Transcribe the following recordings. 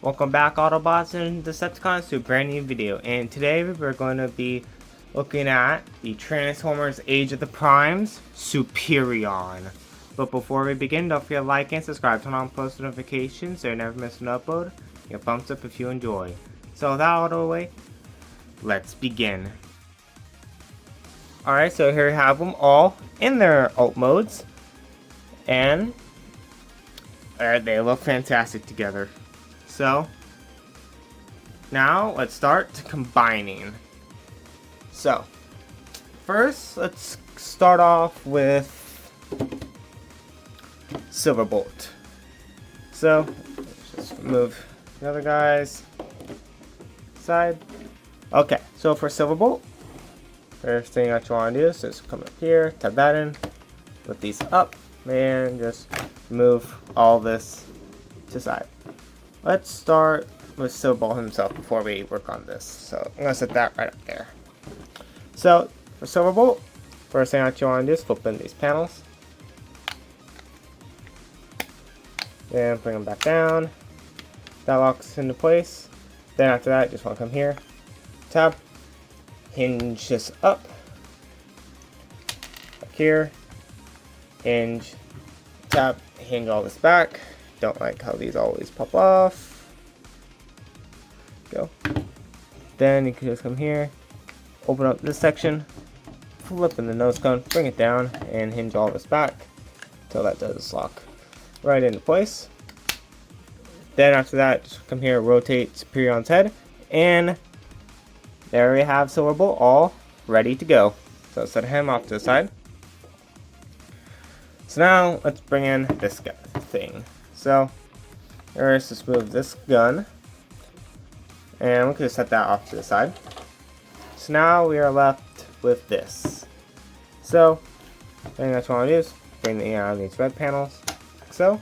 Welcome back, Autobots and Decepticons, to a brand new video. And today we're going to be looking at the Transformers Age of the Primes Superion. But before we begin, don't forget to like and subscribe, turn on post notifications so you never miss an upload. Get thumbs up if you enjoy. So without out of the way, let's begin. Alright, so here we have them all in their alt modes. And they look fantastic together. So now let's start combining. So first, let's start off with Silverbolt. So let's just move the other guys side. Okay, so for Silverbolt, first thing that you want to do is just come up here, tab that in, lift these up, and just move all this to side. Let's start with Silverbolt himself before we work on this. So I'm going to set that right up there. So for Silverbolt, first thing that you want to do is flip in these panels. Then bring them back down. That locks into place. Then after that, just want to come here, tab, hinge this up, back here, hinge, tab, hinge all this back. Don't like how these always pop off. Go. Then you can just come here, open up this section, flip in the nose cone, bring it down, and hinge all this back until that does lock right into place. Then after that, just come here, rotate Superion's head, and there we have Silverbolt all ready to go. So set him off to the side. So now let's bring in this guy thing. So let's just move this gun, and we can just set that off to the side. So now we are left with this. So the thing that you want to do is bring these red panels, like so,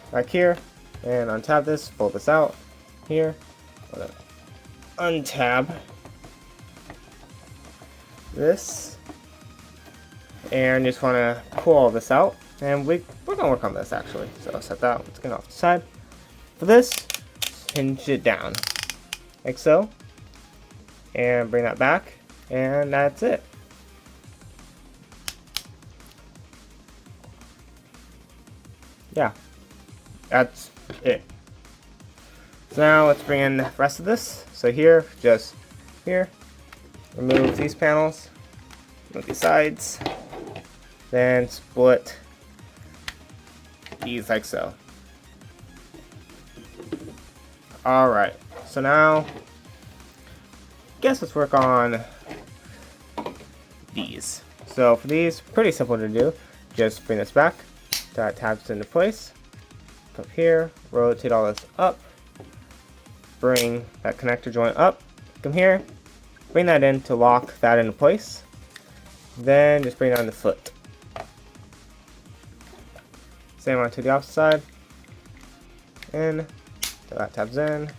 back here, and untab this, fold this out here, untab this, and just want to pull all this out. And we're going to work on this actually. So set that, let's get off the side. For this, hinge it down, like so. And bring that back, and that's it. Yeah, that's it. So now let's bring in the rest of this. So here, just here, remove these panels, remove these sides, then split these like so. Alright, so now let's work on these. So for these, pretty simple to do. Just bring this back, that tabs into place, come here, rotate all this up, bring that connector joint up, come here, bring that in to lock that into place, then just bring down the foot. Same on to the opposite side, in, so that tabs in,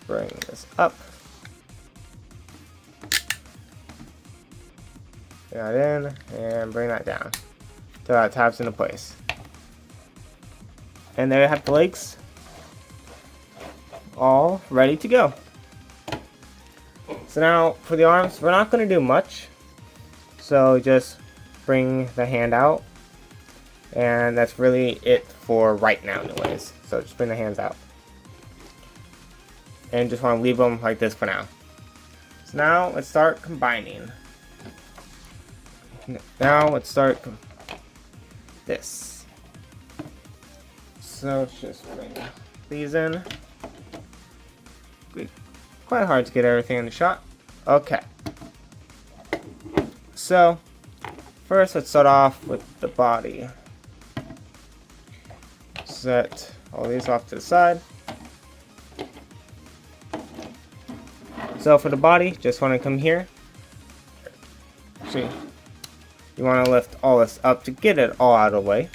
bring this up, bring that in, and bring that down, so that tabs into place. And there you have the legs, all ready to go. So now for the arms, we're not going to do much, so just bring the hand out. And that's really it for right now anyways. So just bring the hands out. And just want to leave them like this for now. So now let's start combining. Now let's start this. So let's just bring these in. Quite hard to get everything in the shot. Okay. So first let's start off with the body. Set all these off to the side. So for the body, just want to come here. See, you want to lift all this up to get it all out of the way.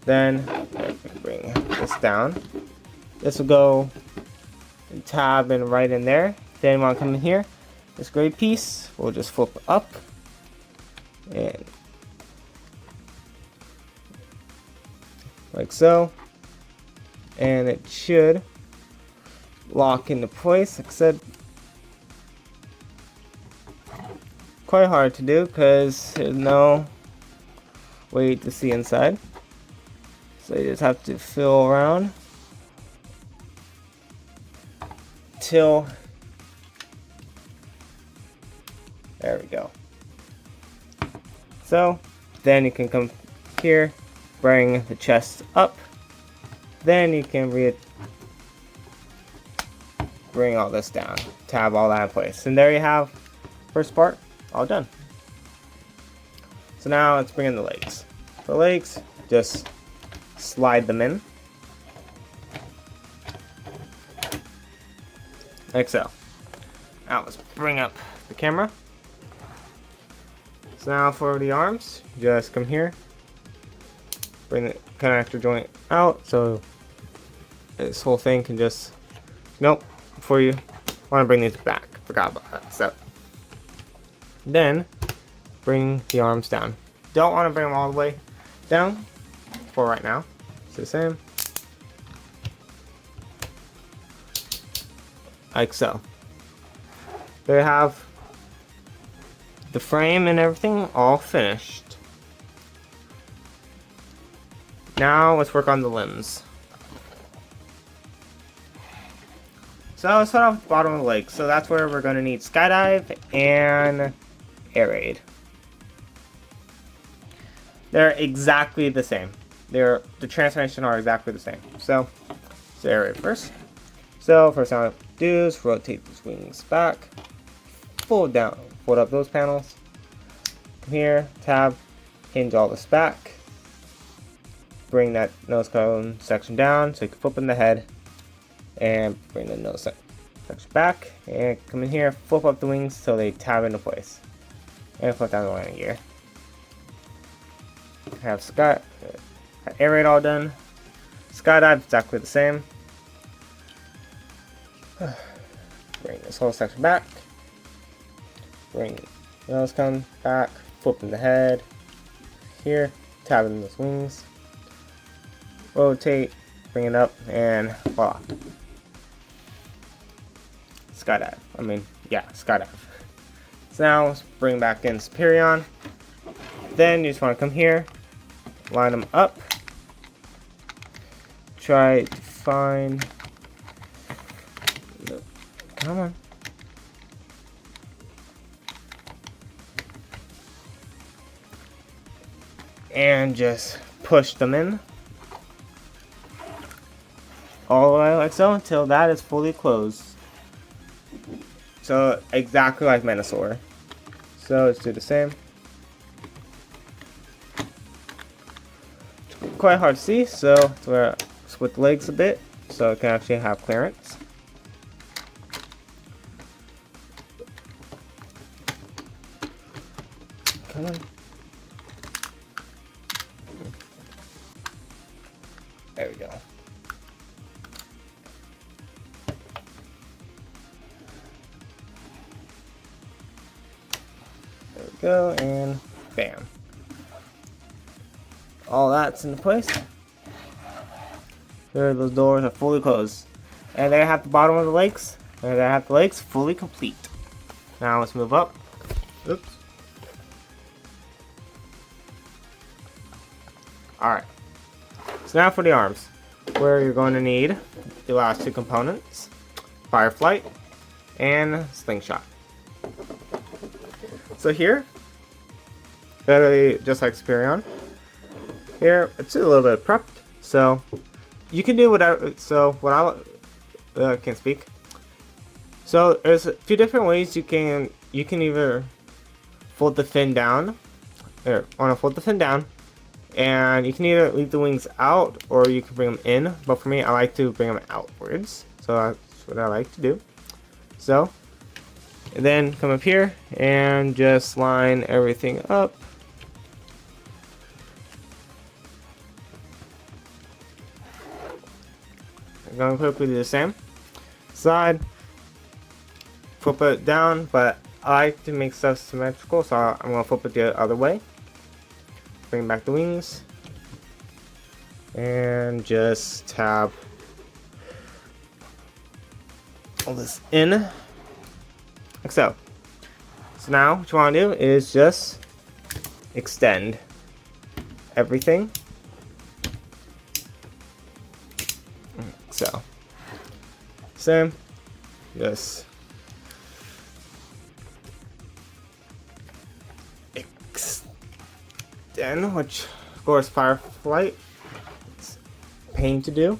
Then bring this down. This will go and tab and right in there. Then you want to come in here. This gray piece, we'll just flip up and like so. and it should lock into place. Like I said, quite hard to do because there's no way to see inside, so you just have to feel around till there we go. So then you can come here, bring the chest up, then you can bring all this down to have all that in place. And there you have first part all done. So now let's bring in the legs. For legs, just slide them in like so. Now let's bring up the camera. So now for the arms, just come here, bring the connector joint out so this whole thing can just, nope, before you want to bring these back, forgot about that. So then bring the arms down. Don't want to bring them all the way down for right now. It's the same, like so. There you have the frame and everything all finished. Now let's work on the limbs. So let's start off with the bottom of the leg. So that's where we're going to need skydive and air raid. They're exactly the same. The transformation are exactly the same. So air raid first. So first thing I have to do is rotate these wings back, fold up those panels. Come here, tab, hinge all this back. Bring that nose cone section down so you can flip in the head and bring the nose section back. And come in here, flip up the wings so they tab into place. And flip down the landing gear. Have air raid all done. Skydive exactly the same. Bring this whole section back. Bring the nose cone back, flip in the head. Here, tab in those wings. Rotate, bring it up, and voila. Skydive. Skydive. So now let's bring back in Superion. Then you just want to come here, line them up. Try to find. Come on. And just push them in all the way like so until that is fully closed. So exactly like Menosaur. So let's do the same. It's quite hard to see, so it's where I split the legs a bit so it can actually have clearance. Come on. There we go. There we go, and bam. All that's in place. There, those doors are fully closed. And there I have the bottom of the legs. And there I have the legs fully complete. Now let's move up. Oops. Alright. So now for the arms, where you're going to need the last two components, Fireflight and Slingshot. So here, just like Superion, here it's a little bit prepped, so you can do whatever. So what I can't speak. So there's a few different ways you can either fold the fin down, or want to fold the fin down. And you can either leave the wings out or you can bring them in. But for me, I like to bring them outwards. So that's what I like to do. So, and then come up here and just line everything up. I'm going to quickly do the same. Side, flip it down, but I like to make stuff symmetrical, so I'm going to flip it the other way. Bring back the wings and just tab all this in, like so. So now what you want to do is just extend everything. So, same, just extend, which of course Fireflight, it's a pain to do.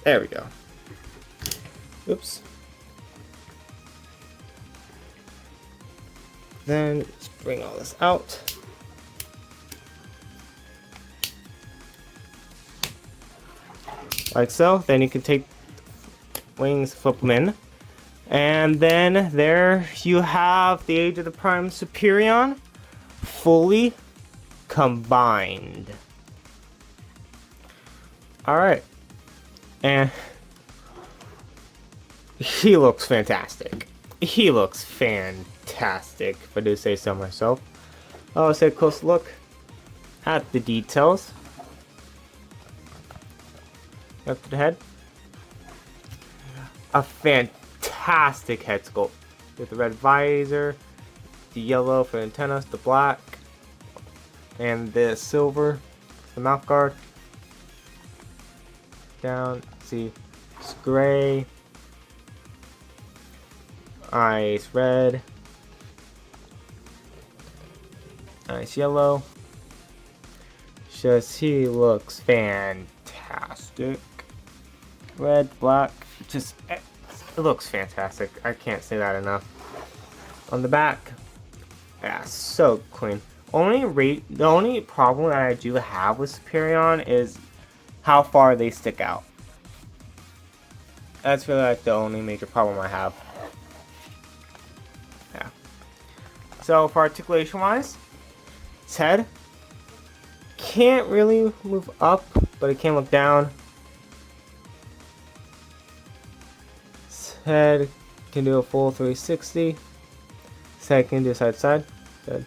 There we go. Oops. Then just bring all this out. Like so. Then you can take wings, flip them in. And then there you have the Age of the Primes Superion fully combined. Alright. And he looks fantastic. He looks fantastic, if I do say so myself. Oh, let's take a close look at the details. Up to the head. A fantastic head sculpt. With the red visor, the yellow for the antennas, the black, and the silver, the mouth guard. Down, see, it's gray, eyes red, eyes yellow. Just he looks fantastic. Red, black, just it looks fantastic. I can't say that enough. On the back, yeah, so clean. The only problem that I do have with Superion is how far they stick out. That's really like the only major problem I have. Yeah. So for articulation wise, its head can't really move up, but it can look down. Its head can do a full 360. Its head can do side to side. Good.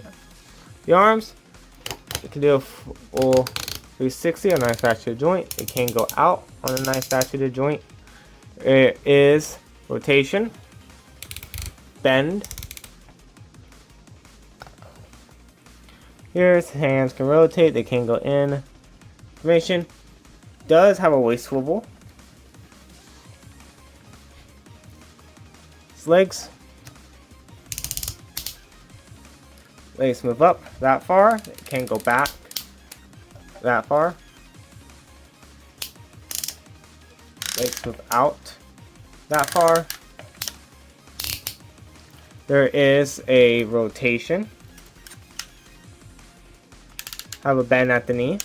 Yeah. The arms, it can do a full 360 on a nice ratchet joint. It can go out on a nice ratchet joint. It is rotation, bend. Here's hands can rotate. They can go in. Formation does have a waist swivel. Its legs. Legs move up that far. It can go back that far. Legs move out that far. There is a rotation. Have a bend at the knee.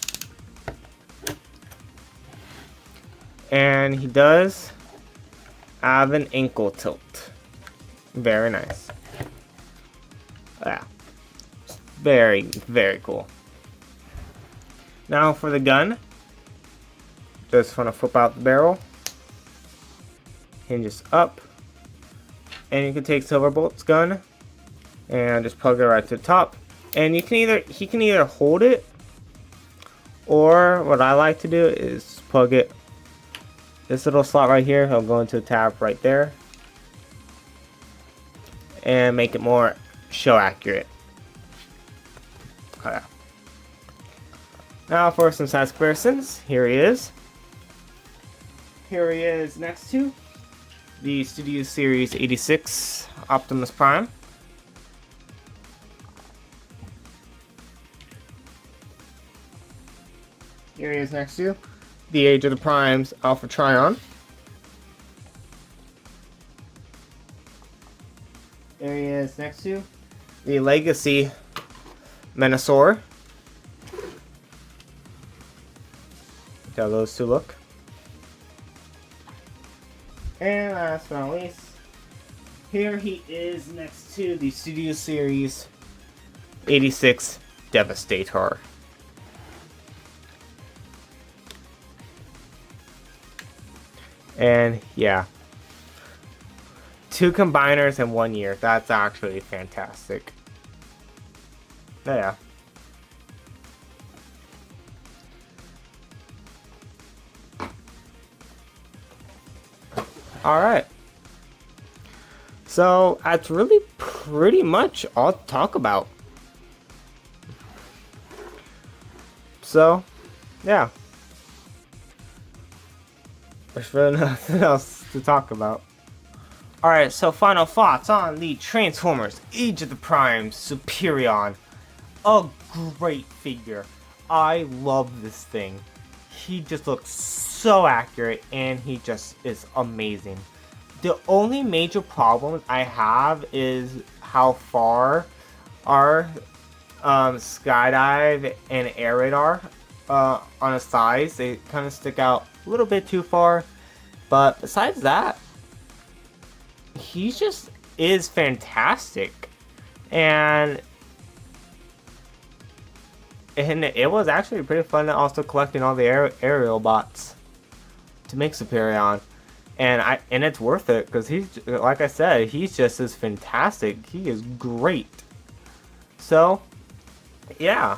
And he does have an ankle tilt. Very nice. Yeah. Very, very cool. Now for the gun. Just want to flip out the barrel. Hinges up. And you can take Silverbolt's gun and just plug it right to the top. And he can either hold it, or what I like to do is plug it this little slot right here. I'll go into a tab right there and make it more show accurate. Okay. Now for some size comparisons. Here he is. Here he is next to the Studio Series 86 Optimus Prime. Here he is next to the Age of the Primes Alpha Trion. There he is next to the Legacy Menasor. That's how those two look. And last but not least, here he is next to the Studio Series 86 Devastator. And yeah, 2 combiners in 1 year. That's actually fantastic. Yeah. Alright. So, that's really pretty much all to talk about. So, yeah. There's really nothing else to talk about. Alright, so final thoughts on the Transformers Age of the Primes Superion. A great figure. I love this thing. He just looks so accurate and he just is amazing. The only major problem I have is how far our skydive and air raid are on the sides. They kind of stick out a little bit too far. But besides that, he just is fantastic. And it was actually pretty fun also collecting all the aerial bots to make Superion. And it's worth it because he's, like I said, he's just as fantastic. He is great. So, yeah,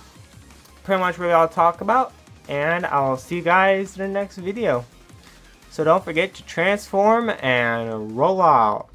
pretty much what I'll talk about, and I'll see you guys in the next video. So don't forget to transform and roll out.